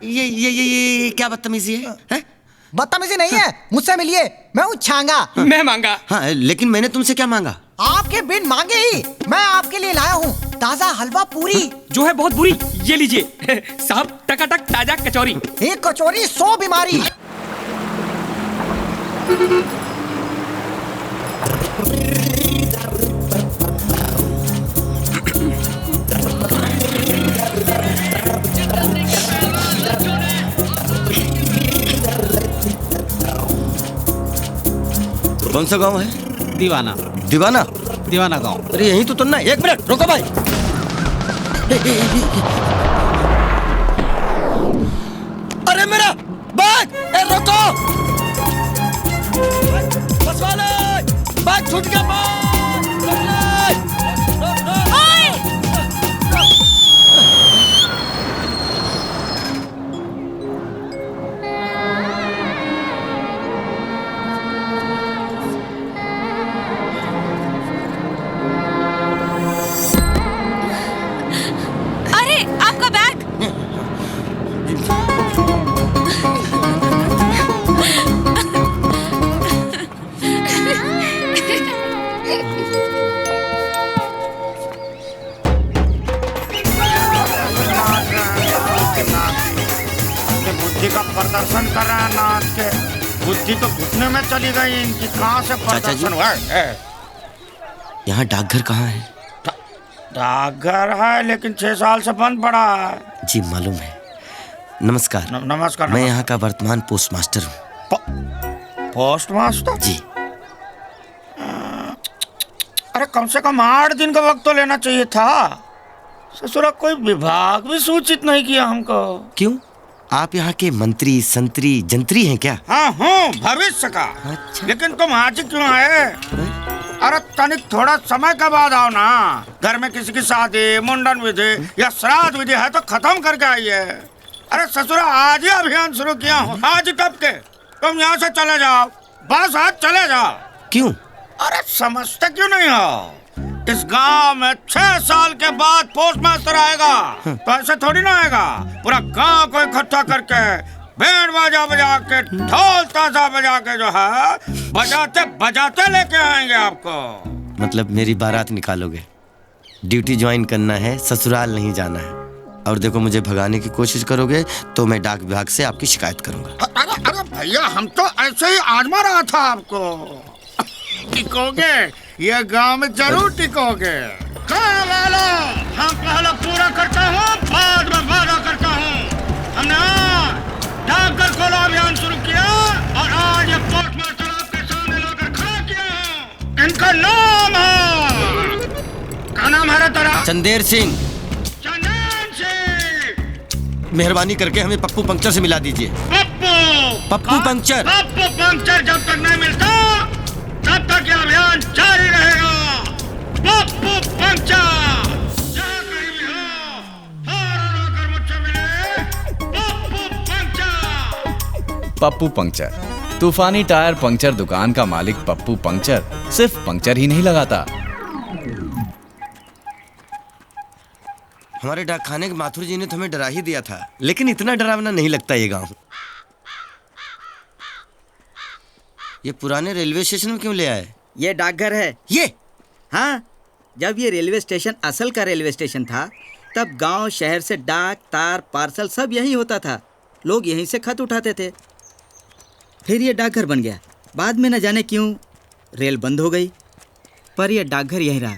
ये क्या बदतमीजी है? बदतमीजी नहीं है, मुझसे मिलिए, मैं हूँ छांगा। मैं मांगा। हाँ, लेकिन मैंने तुमसे क्या मांगा? आपके बिन मांगे ही मैं आपके लिए लाया हूँ ताजा हलवा पूरी। जो है बहुत बुरी, ये लीजिए साहब, टकाटक ताजा कचौरी। एक कचौरी 100 बीमारी। कौन सा गांव है? दीवाना। दीवाना? दीवाना गांव। अरे यही तो तुन्ना। एक मिनट रुको भाई। अरे मेरा बैग! रुको! बस वाले! बैग छूट गया! बुद्धि का प्रदर्शन कर रहे हैं नाच के। बुद्धि तो घुटने में चली गई इनकी। कहाँ से प्रदर्शन हुआ है? यहाँ डाकघर कहाँ है? डाकघर है लेकिन 6 साल से बंद पड़ा है। जी मालूम है। नमस्कार। नमस्कार। मैं यहाँ का वर्तमान पोस्ट मास्टर हूँ। Post master? जी। अरे कम से कम 8 दिन का वक्त तो लेना चाहिए था। ससुरा कोई विभाग भी सूचित नहीं किया हमको। क्यों? आप यहाँ के मंत्री, संतरी, जंत्री हैं क्या? हाँ हूँ, भविष्य का। अच्छा। लेकिन तुम आज क्यों आए? अरे तनिक थोड़ा समय के बाद आओ ना। घर में किसी की शादी, मुंडन विधि या श्राद्ध विधि है तो खत्म करके आइए। अरे ससुरा आज ही अभियान शुरू किया हूँ। आज कब के? तुम यहाँ से चले जाओ, बस आज चले जाओ। क्यों? अरे समझते क्यों नहीं हो? इस गांव में 6 साल के बाद पोस्ट मास्टर आएगा तो ऐसे थोड़ी ना आएगा। पूरा गांव को इकट्ठा करके बैंड बाजा बजा के, ढोल ताशा बजा के जो है बजाते बजाते लेके आएंगे आपको। मतलब मेरी बारात निकालोगे? ड्यूटी ज्वाइन करना है, ससुराल नहीं जाना है। और देखो मुझे भगाने की कोशिश करोगे तो मैं डाक विभाग से आपकी शिकायत करूंगा। अरे भैया, हम तो ऐसे ही आजमा रहा था आपको। टिकोगे, ये गांव में जरूर टिकोगे। हम पहले पूरा करता हूँ, बाद में वादा करता हूँ। हमने डाकघर खोलो अभियान शुरू किया और आज ये पोस्ट मास्टर आपके सामने लाकर खड़ा किया है। इनका नाम है, क्या नाम है तेरा? चंदेर सिंह। चंदेर सिंह। मेहरबानी करके हमें पप्पू पंक्चर से मिला दीजिए। पप्पू पंक्चर। पप्पू पंक्चर जब तक नहीं मिलता तब तक ये अभियान जारी रहेगा। पप्पू पंक्चर। जहाँ कहीं भी हो, फौरन आकर मुझसे मिले। पप्पू पंक्चर। पप्पू पंक्चर, तूफानी टायर पंक्चर दुकान का मालिक पप्पू पंक्चर सिर्फ पंक्चर ही नहीं लगाता। हमारे डाकखाने के माथुर जी ने तो हमें डरा ही दिया था, लेकिन इतना डरावना नहीं लगता ये गांव। ये पुराने रेलवे स्टेशन में क्यों ले आए? ये डाकघर है। ये? हाँ, जब ये रेलवे स्टेशन असल का रेलवे स्टेशन था तब गांव शहर से डाक, तार, पार्सल सब यहीं होता था। लोग यहीं से खत उठाते थे। फिर ये डाकघर बन गया। बाद में न जाने क्यों रेल बंद हो गई, पर यह डाकघर यहीं रहा।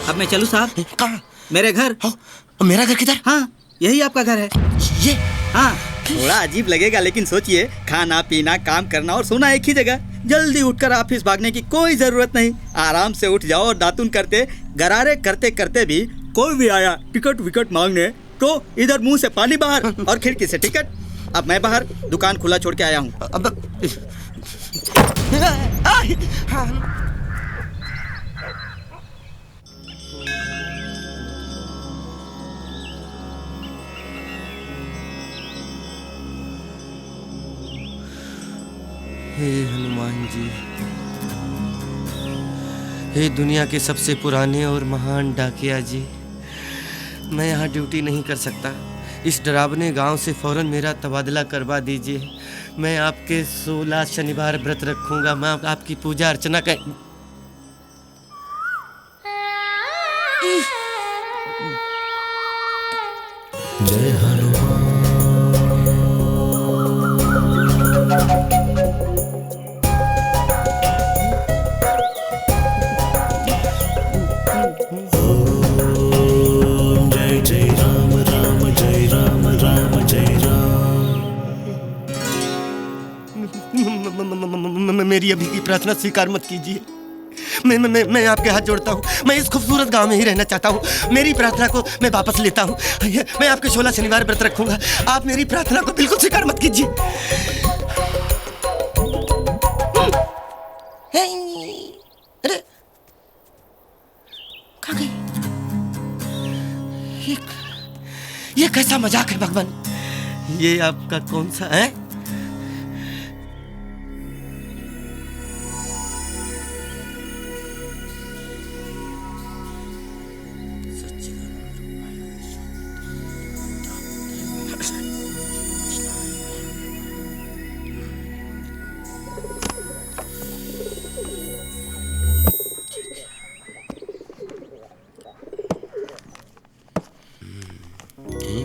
अब मैं चलूं साहब? कहाँ? मेरे घर। मेरा घर किधर? हाँ, यही आपका घर है। ये? हाँ। थोड़ा अजीब लगेगा, लेकिन सोचिए, खाना पीना काम करना और सोना एक ही जगह। जल्दी उठकर ऑफिस भागने की कोई जरूरत नहीं। आराम से उठ जाओ और दातुन करते गरारे करते करते भी कोई भी आया टिकट विकट मांगने तो इधर मुंह से पानी बाहर और खिड़की से टिकट। अब मैं बाहर दुकान खुला छोड़ के आया हूँ। हे हनुमान जी, हे दुनिया के सबसे पुराने और महान डाकिया जी, मैं यहाँ ड्यूटी नहीं कर सकता। इस डरावने गांव से फौरन मेरा तबादला करवा दीजिए। मैं आपके 16 शनिवार व्रत रखूंगा। मैं आपकी पूजा अर्चना कर। जय हनुमान। जय जय राम राम जय राम राम जय राम। मेरी अभी की प्रार्थना स्वीकार मत कीजिए। मैं आपके हाथ जोड़ता हूँ। मैं इस खूबसूरत गांव में ही रहना चाहता हूँ। मेरी प्रार्थना को मैं वापस लेता हूँ। मैं आपके 16 शनिवार व्रत रखूंगा। आप मेरी प्रार्थना को बिल्कुल स्वीकार मत कीजिए। अरे कहाँ गई? ये कैसा मजाक है भगवान? ये आपका कौन सा है?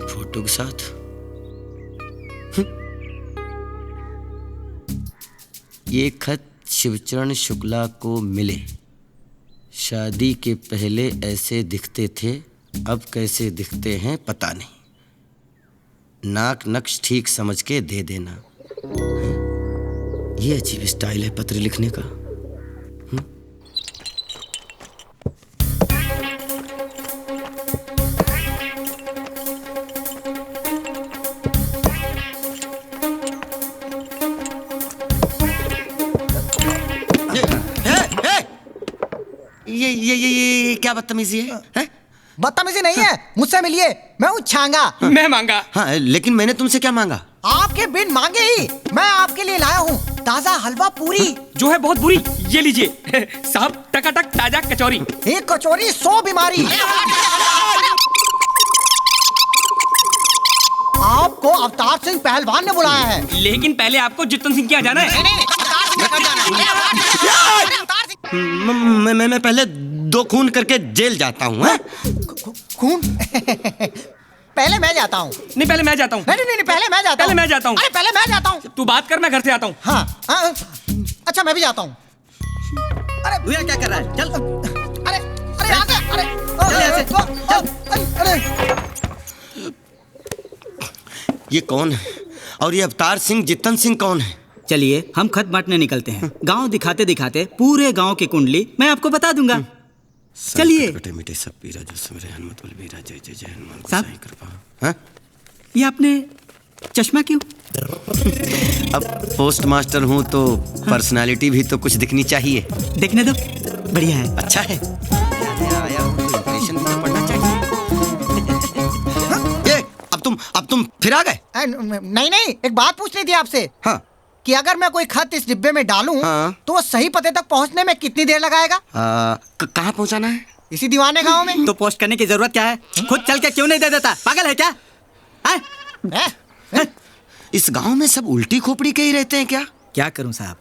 फोटो के साथ ये खत शिवचरण शुक्ला को मिले। शादी के पहले ऐसे दिखते थे, अब कैसे दिखते हैं पता नहीं। नाक नक्श ठीक समझ के दे देना। ये अजीब स्टाइल है पत्र लिखने का। ये क्या बदतमीजी है? बदतमीजी नहीं है, मुझसे मिलिए। मैं हूँ छांगा। मैं मांगा। हाँ, लेकिन मैंने तुमसे क्या मांगा? आपके बिन मांगे ही मैं आपके लिए लाया हूँ ताजा हलवा पूरी। जो है बहुत बुरी। ये लीजिए साहब, टकाटक ताजा कचौरी। एक कचौरी 100 बीमारी। आपको अवतार सिंह पहलवान ने बुलाया है। लेकिन पहले आपको जितन सिंह के यहाँ जाना है। मैं पहले 2 खून करके जेल जाता हूँ। खून? पहले मैं जाता हूँ। नहीं, पहले मैं जाता हूँ। नहीं, पहले मैं जाता हूँ। पहले मैं जाता हूँ। अरे पहले मैं जाता हूँ। तू बात कर, मैं घर से आता हूँ। हाँ, अच्छा मैं भी जाता हूँ। अरे भैया क्या कर रहा है? चल। अरे यहाँ से, अरे ये कौन है? और ये अवतार सिंह जितन सिंह कौन है? चलिए हम खत बांटने निकलते हैं। गांव दिखाते दिखाते पूरे गांव की कुंडली मैं आपको बता दूंगा। चलिए। कटे मिटे सब पीरा जो सुमरे हनुमत बलबीरा जय जय जय हनुमान साहब। गोसाई कृपा। हाँ? ये आपने चश्मा क्यों? अब पोस्ट मास्टर हूँ तो पर्सनालिटी भी तो कुछ दिखनी चाहिए। देखने दो, बढ़िया है। अच्छा है। आया हूँ तो इंप्रेशन भी तो पड़ना चाहिए। ये अब तुम फिर आ गए? नहीं, एक बात पूछनी थी आपसे। हाँ। कि अगर मैं कोई खत इस डिब्बे में डालूं, हाँ। तो वो सही पते तक पहुंचने में कितनी देर लगाएगा? कहाँ पहुँचाना है? इसी दीवाने गांव में। तो पोस्ट करने की जरूरत क्या है? खुद चल के क्यों नहीं दे देता? पागल है क्या? इस गांव में सब उल्टी खोपड़ी के ही रहते हैं क्या? क्या करूं साहब,